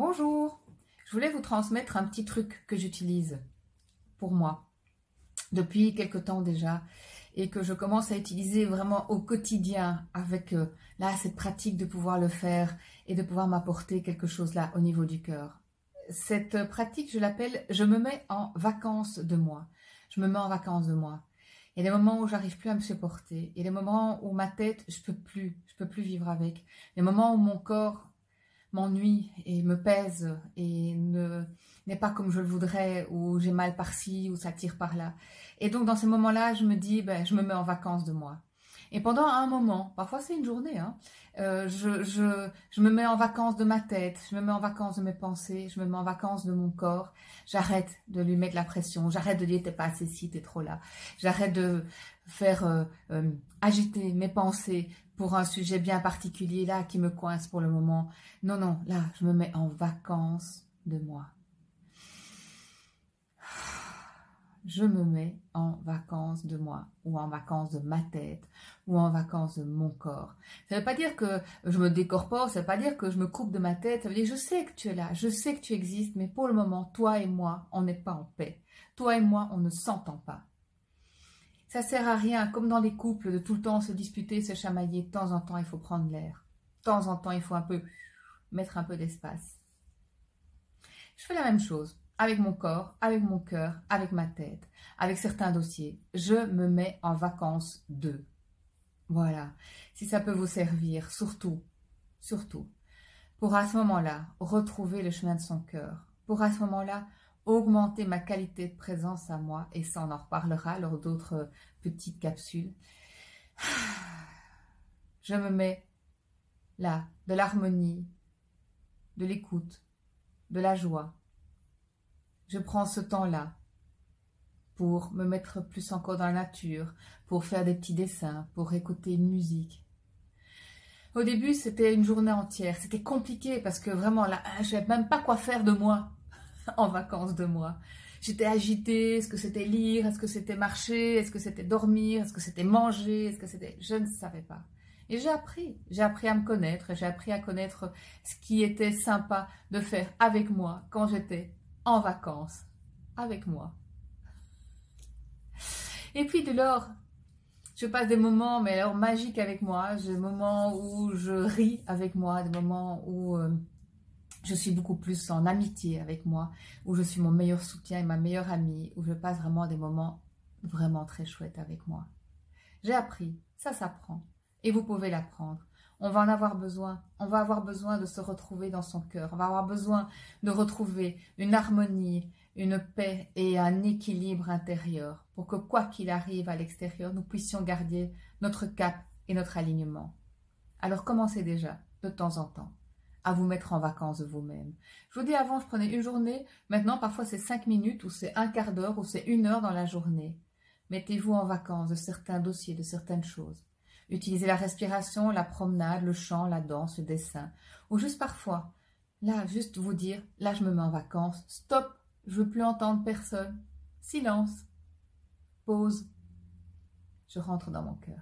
Bonjour, je voulais vous transmettre un petit truc que j'utilise pour moi depuis quelque temps déjà et que je commence à utiliser vraiment au quotidien avec cette pratique de pouvoir le faire et de pouvoir m'apporter quelque chose là au niveau du cœur. Cette pratique, je l'appelle « je me mets en vacances de moi ». Je me mets en vacances de moi. Il y a des moments où j'arrive plus à me supporter. Il y a des moments où ma tête, je peux plus vivre avec. Des moments où mon corps m'ennuie et me pèse et n'est pas comme je le voudrais, ou j'ai mal par-ci, ou ça tire par-là. Et donc dans ces moments-là, je me dis, je me mets en vacances de moi. Et pendant un moment, parfois c'est une journée, je me mets en vacances de ma tête, je me mets en vacances de mes pensées, je me mets en vacances de mon corps. J'arrête de lui mettre la pression, j'arrête de dire t'es pas assez ci, t'es trop là. J'arrête de faire agiter mes pensées pour un sujet bien particulier là qui me coince pour le moment. Non, non, là, je me mets en vacances de moi. Je me mets en vacances de moi, ou en vacances de ma tête, ou en vacances de mon corps. Ça ne veut pas dire que je me décorpore, ça ne veut pas dire que je me coupe de ma tête, ça veut dire que je sais que tu es là, je sais que tu existes, mais pour le moment, toi et moi, on n'est pas en paix. Toi et moi, on ne s'entend pas. Ça sert à rien, comme dans les couples, de tout le temps se disputer, se chamailler. De temps en temps, il faut prendre l'air. De temps en temps, il faut mettre un peu d'espace. Je fais la même chose avec mon corps, avec mon cœur, avec ma tête, avec certains dossiers. Je me mets en vacances d'eux. Voilà. Si ça peut vous servir, surtout, pour à ce moment-là, retrouver le chemin de son cœur. Pour à ce moment-là, augmenter ma qualité de présence à moi, et ça on en reparlera lors d'autres petites capsules. Je me mets là, de l'harmonie, de l'écoute, de la joie. Je prends ce temps-là pour me mettre plus encore dans la nature, pour faire des petits dessins, pour écouter une musique. Au début, c'était une journée entière. C'était compliqué parce que vraiment, là, je ne savais même pas quoi faire de moi en vacances de moi. J'étais agitée. Est-ce que c'était lire? Est-ce que c'était marcher? Est-ce que c'était dormir? Est-ce que c'était manger? Est-ce que c'était... Je ne savais pas. Et j'ai appris à me connaître. J'ai appris à connaître ce qui était sympa de faire avec moi quand j'étais en vacances avec moi. Et puis de lors, je passe des moments, mais alors magiques avec moi. J'ai des moments où je ris avec moi, des moments où je suis beaucoup plus en amitié avec moi, où je suis mon meilleur soutien et ma meilleure amie, où je passe vraiment des moments vraiment très chouettes avec moi. J'ai appris, ça s'apprend, et vous pouvez l'apprendre. On va en avoir besoin, on va avoir besoin de se retrouver dans son cœur, on va avoir besoin de retrouver une harmonie, une paix et un équilibre intérieur pour que quoi qu'il arrive à l'extérieur, nous puissions garder notre cap et notre alignement. Alors commencez déjà, de temps en temps, à vous mettre en vacances de vous-même. Je vous dis, avant, je prenais une journée, maintenant parfois c'est 5 minutes ou c'est un quart d'heure ou c'est 1 heure dans la journée. Mettez-vous en vacances de certains dossiers, de certaines choses. Utilisez la respiration, la promenade, le chant, la danse, le dessin. Ou juste parfois, là, juste vous dire, là je me mets en vacances, stop, je veux plus entendre personne. Silence. Pause. Je rentre dans mon cœur.